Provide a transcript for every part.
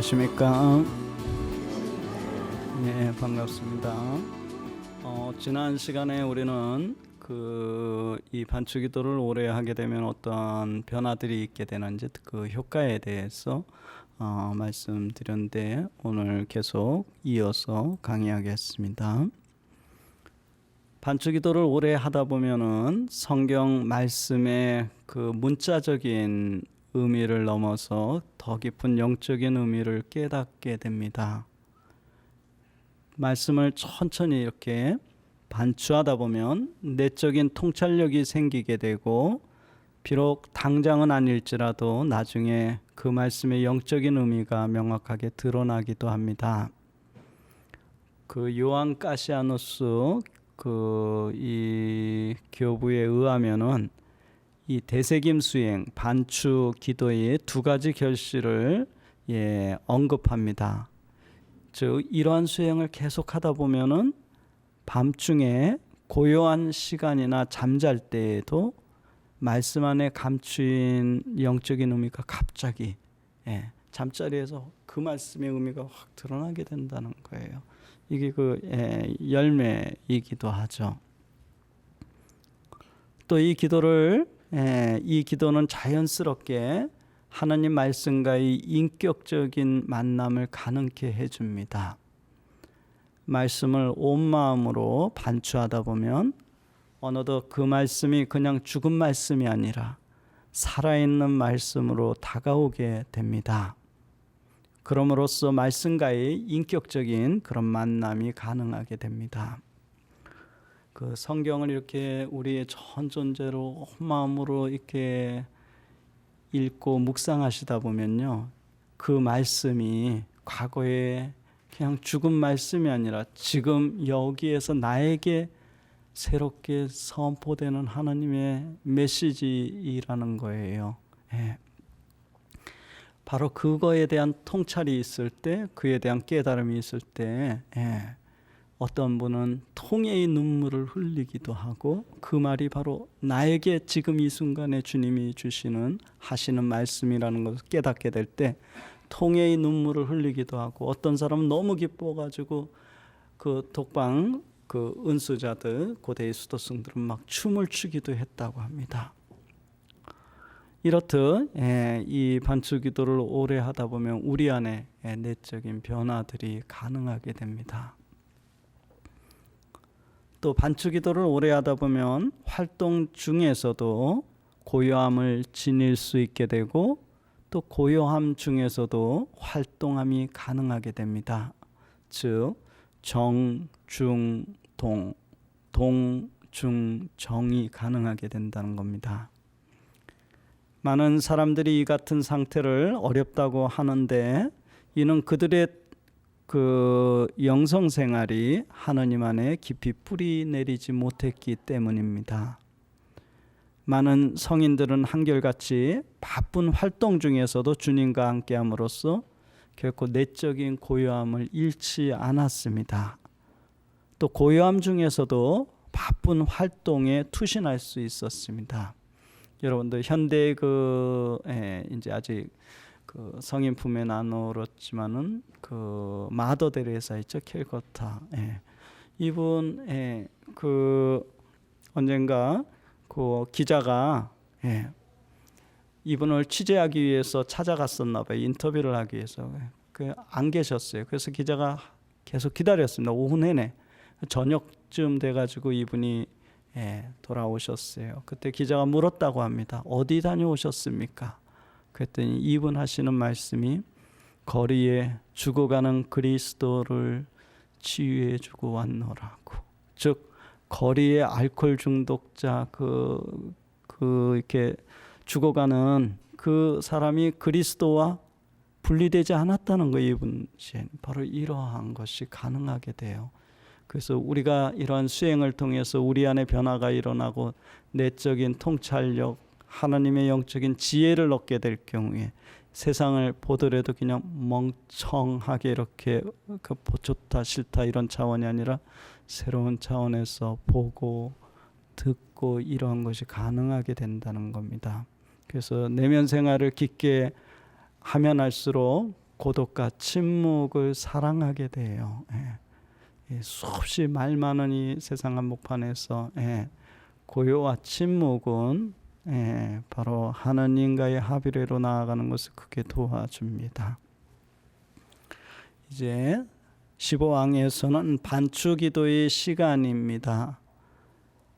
안녕하십니까. 네, 반갑습니다. 지난 시간에 우리는 이 반추기도를 오래 하게 되면 어떤 변화들이 있게 되는지 그 효과에 대해서 말씀드렸는데, 오늘 계속 이어서 강의하겠습니다. 반추기도를 오래 하다 보면은 성경 말씀의 그 문자적인 의미를 넘어서 더 깊은 영적인 의미를 깨닫게 됩니다. 말씀을 천천히 이렇게 반추하다 보면 내적인 통찰력이 생기게 되고, 비록 당장은 아닐지라도 나중에 그 말씀의 영적인 의미가 명확하게 드러나기도 합니다. 그 요한 가시아누스 이 교부에 의하면은 이 대세김 수행 반추 기도의 두 가지 결실을 언급합니다. 즉 이러한 수행을 계속하다 보면은 밤중에 고요한 시간이나 잠잘 때에도 말씀 안에 감추인 영적인 의미가 갑자기 잠자리에서 그 말씀의 의미가 확 드러나게 된다는 거예요. 이게 열매이기도 하죠. 또 이 기도는 자연스럽게 하나님 말씀과의 인격적인 만남을 가능케 해줍니다. 말씀을 온 마음으로 반추하다 보면 어느덧 그 말씀이 그냥 죽은 말씀이 아니라 살아있는 말씀으로 다가오게 됩니다. 그럼으로써 말씀과의 인격적인 그런 만남이 가능하게 됩니다. 그 성경을 이렇게 우리의 전 존재로 온 마음으로 이렇게 읽고 묵상하시다 보면요, 그 말씀이 과거에 그냥 죽은 말씀이 아니라 지금 여기에서 나에게 새롭게 선포되는 하나님의 메시지라는 거예요. 바로 그거에 대한 통찰이 있을 때, 그에 대한 깨달음이 있을 때 어떤 분은 통해의 눈물을 흘리기도 하고, 그 말이 바로 나에게 지금 이 순간에 주님이 하시는 말씀이라는 것을 깨닫게 될 때 통해의 눈물을 흘리기도 하고, 어떤 사람은 너무 기뻐가지고 그 독방 은수자들, 고대의 수도승들은 막 춤을 추기도 했다고 합니다. 이렇듯 이 반추기도를 오래 하다 보면 우리 안에 내적인 변화들이 가능하게 됩니다. 또 반추기도를 오래 하다 보면 활동 중에서도 고요함을 지닐 수 있게 되고, 또 고요함 중에서도 활동함이 가능하게 됩니다. 즉 정, 중, 동, 중, 정이 가능하게 된다는 겁니다. 많은 사람들이 이 같은 상태를 어렵다고 하는데, 이는 그들의 영성 생활이 하나님 안에 깊이 뿌리 내리지 못했기 때문입니다. 많은 성인들은 한결같이 바쁜 활동 중에서도 주님과 함께함으로써 결코 내적인 고요함을 잃지 않았습니다. 또 고요함 중에서도 바쁜 활동에 투신할 수 있었습니다. 여러분들 현대 이제 아직 성인 품에는 안 오렀지만은 마더 데레사 있죠, 캘커타. 이분 언젠가 기자가 이분을 취재하기 위해서 찾아갔었나 봐요. 인터뷰를 하기 위해서. 안 계셨어요. 그래서 기자가 계속 기다렸습니다. 오후 내내. 저녁쯤 돼가지고 이분이 돌아오셨어요. 그때 기자가 물었다고 합니다. 어디 다녀오셨습니까? 그랬더니 이분 하시는 말씀이 거리에 죽어가는 그리스도를 치유해주고 왔노라고. 즉 거리의 알코올 중독자 이렇게 죽어가는 그 사람이 그리스도와 분리되지 않았다는 거예요. 이분 바로 이러한 것이 가능하게 돼요. 그래서 우리가 이러한 수행을 통해서 우리 안에 변화가 일어나고 내적인 통찰력, 하나님의 영적인 지혜를 얻게 될 경우에 세상을 보더라도 그냥 멍청하게 이렇게 좋다 싫다 이런 차원이 아니라 새로운 차원에서 보고 듣고 이러한 것이 가능하게 된다는 겁니다. 그래서 내면 생활을 깊게 하면 할수록 고독과 침묵을 사랑하게 돼요. 수없이 말 많은 이 세상 한복판에서 고요와 침묵은 바로 하느님과의 합의로 나아가는 것을 크게 도와줍니다. 이제 15왕에서는 반추기도의 시간입니다.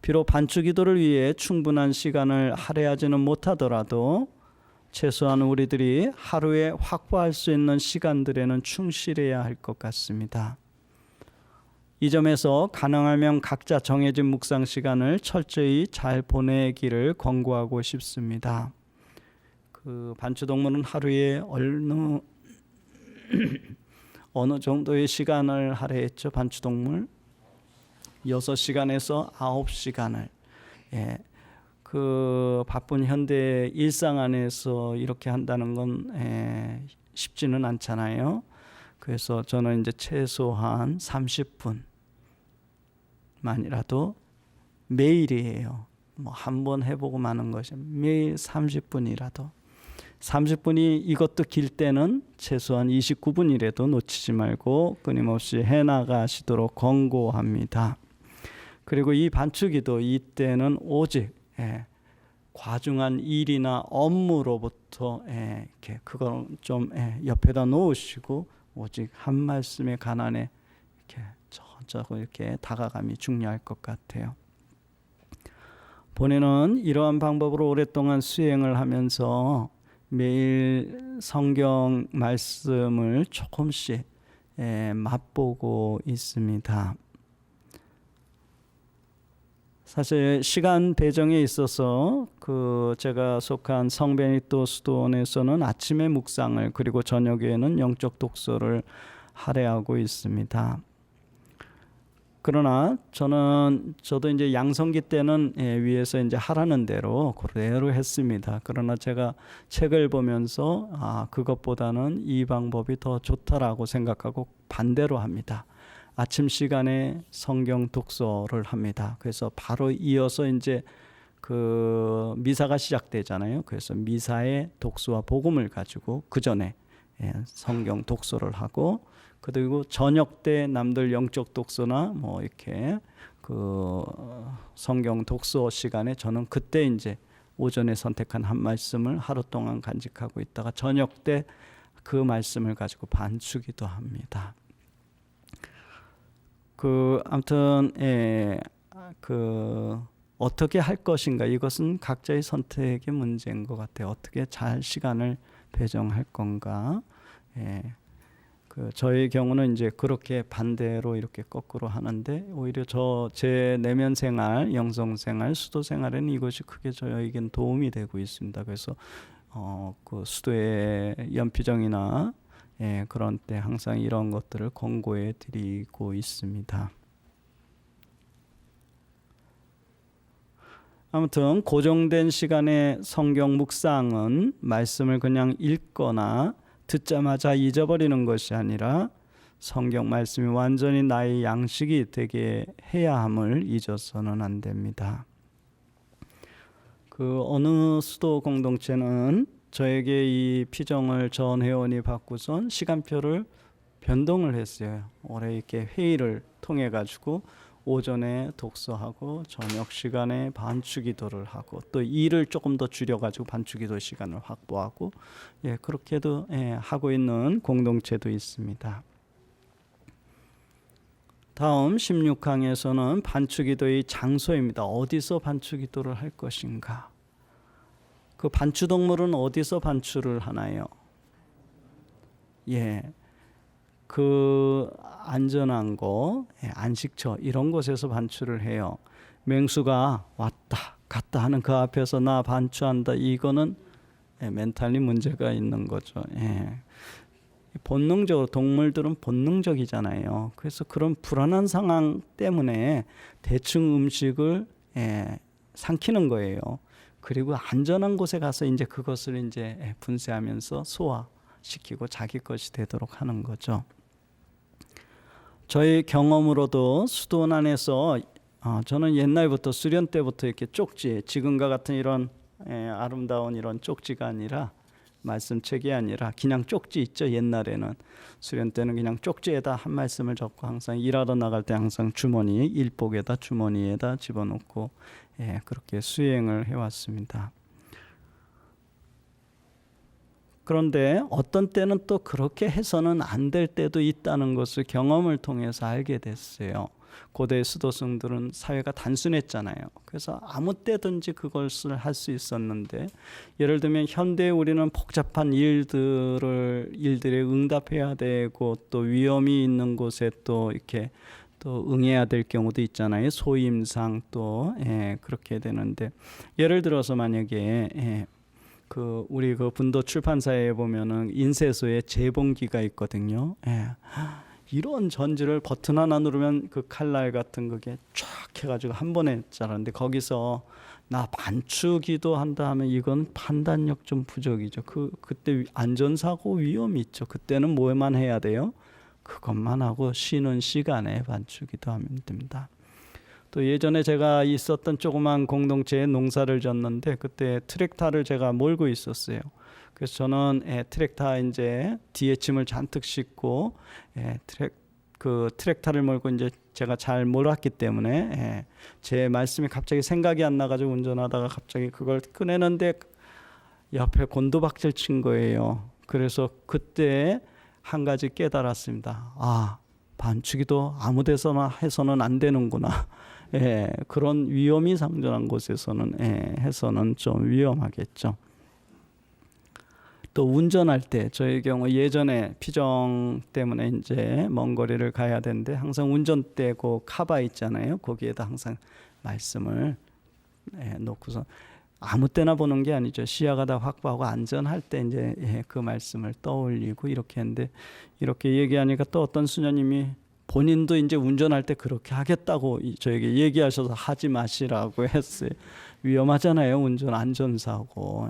비록 반추기도를 위해 충분한 시간을 할애하지는 못하더라도 최소한 우리들이 하루에 확보할 수 있는 시간들에는 충실해야 할 것 같습니다. 이 점에서 가능하면 각자 정해진 묵상 시간을 철저히 잘 보내기를 권고하고 싶습니다. 그 반추동물은 하루에 어느 정도의 시간을 할애했죠. 반추동물 6시간에서 9시간을 그 바쁜 현대 일상 안에서 이렇게 한다는 건 쉽지는 않잖아요. 그래서 저는 이제 최소한 30분만이라도 매일이에요. 뭐 한 번 해보고 마는 것이 매일 30분이라도 30분이 이것도 길 때는 최소한 29분이라도 놓치지 말고 끊임없이 해나가시도록 권고합니다. 그리고 이 반추기도 이때는 오직 과중한 일이나 업무로부터 이렇게 그건 좀 옆에다 놓으시고 오직 한 말씀의 가난에 이렇게 천천히 이렇게 다가감이 중요할 것 같아요. 본인은 이러한 방법으로 오랫동안 수행을 하면서 매일 성경 말씀을 조금씩 맛보고 있습니다. 사실 시간 배정에 있어서 그 제가 속한 성베니토 수도원에서는 아침에 묵상을 그리고 저녁에는 영적 독서를 할애하고 있습니다. 그러나 저도 이제 양성기 때는 위에서 이제 하라는 대로 그대로 했습니다. 그러나 제가 책을 보면서 그것보다는 이 방법이 더 좋다라고 생각하고 반대로 합니다. 아침 시간에 성경 독서를 합니다. 그래서 바로 이어서 이제 그 미사가 시작되잖아요. 그래서 미사의 독서와 복음을 가지고 그 전에 성경 독서를 하고 그리고 저녁 때 남들 영적 독서나 뭐 이렇게 그 성경 독서 시간에 저는 그때 이제 오전에 선택한 한 말씀을 하루 동안 간직하고 있다가 저녁 때 그 말씀을 가지고 반추기도 합니다. 아무튼 어떻게 할 것인가 이것은 각자의 선택의 문제인 것 같아요. 어떻게 잘 시간을 배정할 건가. 저의 경우는 이제 그렇게 반대로 이렇게 거꾸로 하는데 오히려 제 내면 생활, 영성 생활, 수도 생활에는 이것이 크게 저에겐 도움이 되고 있습니다. 그래서 그 수도의 연피정이나 그런 때 항상 이런 것들을 권고해 드리고 있습니다. 아무튼 고정된 시간의 성경 묵상은 말씀을 그냥 읽거나 듣자마자 잊어버리는 것이 아니라 성경 말씀이 완전히 나의 양식이 되게 해야 함을 잊어서는 안 됩니다. 그 어느 수도 공동체는 저에게 이 피정을 전 회원이 받고선 시간표를 변동을 했어요. 올해 이렇게 회의를 통해 가지고 오전에 독서하고 저녁 시간에 반추기도를 하고 또 일을 조금 더 줄여 가지고 반추기도 시간을 확보하고 그렇게도 하고 있는 공동체도 있습니다. 다음 16항에서는 반추기도의 장소입니다. 어디서 반추기도를 할 것인가? 그 반추동물은 어디서 반추를 하나요? 그 안전한 곳, 안식처 이런 곳에서 반추를 해요. 맹수가 왔다 갔다 하는 그 앞에서 나 반추한다. 이거는 멘탈리 문제가 있는 거죠. 본능적으로 동물들은 본능적이잖아요. 그래서 그런 불안한 상황 때문에 대충 음식을 삼키는 거예요. 그리고 안전한 곳에 가서 이제 그것을 이제 분쇄하면서 소화시키고 자기 것이 되도록 하는 거죠. 저희 경험으로도 수도원 안에서 저는 옛날부터 수련 때부터 이렇게 쪽지, 지금과 같은 이런 아름다운 이런 쪽지가 아니라 말씀책이 아니라 그냥 쪽지 있죠. 옛날에는 수련 때는 그냥 쪽지에다 한 말씀을 적고 항상 일하러 나갈 때 항상 주머니 일복에다 주머니에다 집어넣고 그렇게 수행을 해왔습니다. 그런데 어떤 때는 또 그렇게 해서는 안 될 때도 있다는 것을 경험을 통해서 알게 됐어요. 고대 수도승들은 사회가 단순했잖아요. 그래서 아무 때든지 그것을 할 수 있었는데, 예를 들면 현대에 우리는 복잡한 일들에 응답해야 되고 또 위험이 있는 곳에 또 이렇게 또 응해야 될 경우도 있잖아요. 소임상 또 그렇게 되는데, 예를 들어서 만약에 우리 그 분도 출판사에 보면은 인쇄소에 재봉기가 있거든요. 이런 전지를 버튼 하나 누르면 그 칼날 같은 그게 쫙 해가지고 한 번에 자라는데, 거기서 나 반추기도 한다 하면 이건 판단력 좀 부족이죠. 그때 안전사고 위험이 있죠. 그때는 뭐만 해야 돼요? 그것만 하고 쉬는 시간에 반추기도 하면 됩니다. 또 예전에 제가 있었던 조그만 공동체에 농사를 졌는데, 그때 트랙터를 제가 몰고 있었어요. 그래서 저는 트랙터 이제 뒤에 짐을 잔뜩 싣고 트랙터를 몰고 이제 제가 잘 몰았기 때문에 제 말씀이 갑자기 생각이 안 나가지고 운전하다가 갑자기 그걸 꺼내는데 옆에 곤두박질 친 거예요. 그래서 그때 한 가지 깨달았습니다. 반추기도 아무 데서나 해서는 안 되는구나. 그런 위험이 상존한 곳에서는 해서는 좀 위험하겠죠. 또 운전할 때 저의 경우 예전에 피정 때문에 이제 먼 거리를 가야 되는데, 항상 운전대 그 카바 있잖아요. 거기에다 항상 말씀을 놓고서 아무 때나 보는 게 아니죠. 시야가 다 확보하고 안전할 때 이제 그 말씀을 떠올리고 이렇게 했는데, 이렇게 얘기하니까 또 어떤 수녀님이 본인도 이제 운전할 때 그렇게 하겠다고 저에게 얘기하셔서 하지 마시라고 했어요. 위험하잖아요. 운전 안전사고.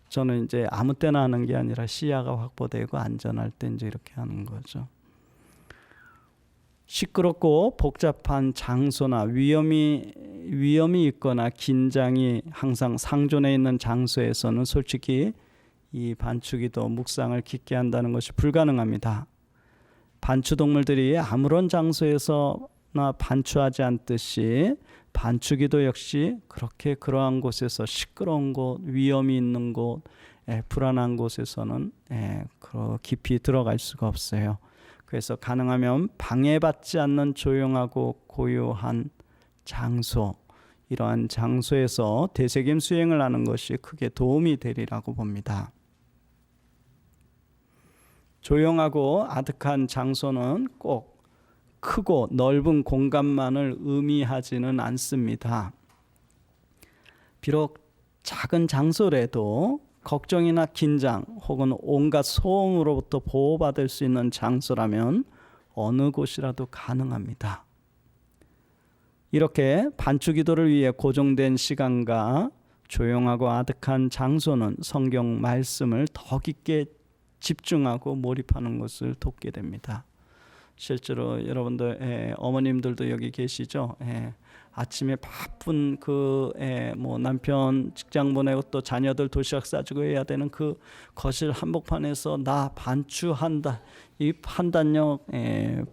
저는 이제 아무 때나 하는 게 아니라 시야가 확보되고 안전할 때 이제 이렇게 하는 거죠. 시끄럽고 복잡한 장소나 위험이 있거나 긴장이 항상 상존해 있는 장소에서는 솔직히 이 반추기도 묵상을 깊게 한다는 것이 불가능합니다. 반추동물들이 아무런 장소에서나 반추하지 않듯이 반추기도 역시 그렇게 그러한 곳에서 시끄러운 곳, 위험이 있는 곳, 불안한 곳에서는 깊이 들어갈 수가 없어요. 그래서 가능하면 방해받지 않는 조용하고 고요한 장소, 이러한 장소에서 대세김 수행을 하는 것이 크게 도움이 되리라고 봅니다. 조용하고 아득한 장소는 꼭 크고 넓은 공간만을 의미하지는 않습니다. 비록 작은 장소라도 걱정이나 긴장 혹은 온갖 소음으로부터 보호받을 수 있는 장소라면 어느 곳이라도 가능합니다. 이렇게 반추기도를 위해 고정된 시간과 조용하고 아득한 장소는 성경 말씀을 더 깊게 집중하고 몰입하는 것을 돕게 됩니다. 실제로 여러분들 어머님들도 여기 계시죠. 아침에 바쁜 뭐 남편 직장 보내고 또 자녀들 도시락 싸주고 해야 되는 그 거실 한복판에서 나 반추한다, 이 판단력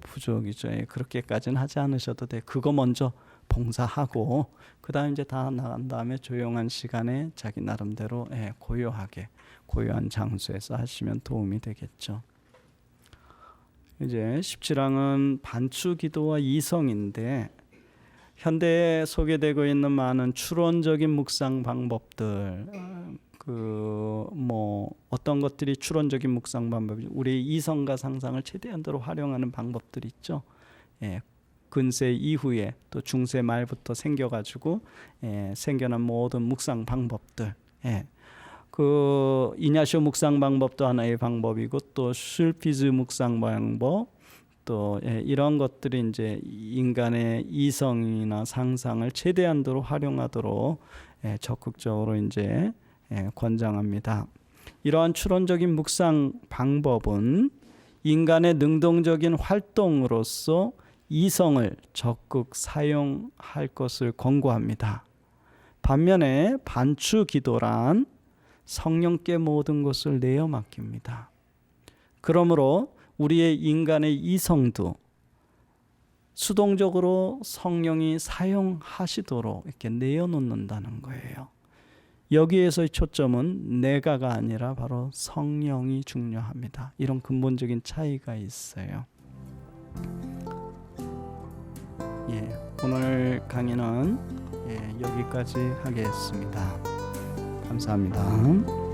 부족이죠. 그렇게까지는 하지 않으셔도 돼. 그거 먼저 봉사하고 그다음 이제 다 나간 다음에 조용한 시간에 자기 나름대로 고요한 장소에서 하시면 도움이 되겠죠. 이제 17항은 반추기도와 이성인데, 현대에 소개되고 있는 많은 추론적인 묵상 방법들, 어떤 것들이 추론적인 묵상 방법이 우리의 이성과 상상을 최대한도로 활용하는 방법들 있죠. 근세 이후에 또 중세 말부터 생겨가지고 생겨난 모든 묵상 방법들. 그 이냐시오 묵상 방법도 하나의 방법이고, 또 슐피즈 묵상 방법, 또 이런 것들이 이제 인간의 이성이나 상상을 최대한도로 활용하도록 적극적으로 이제 권장합니다. 이러한 추론적인 묵상 방법은 인간의 능동적인 활동으로서 이성을 적극 사용할 것을 권고합니다. 반면에 반추기도란 성령께 모든 것을 내어 맡깁니다. 그러므로 우리의 인간의 이성도 수동적으로 성령이 사용하시도록 이렇게 내어놓는다는 거예요. 여기에서의 초점은 내가가 아니라 바로 성령이 중요합니다. 이런 근본적인 차이가 있어요. 오늘 강의는 여기까지 하겠습니다. 감사합니다.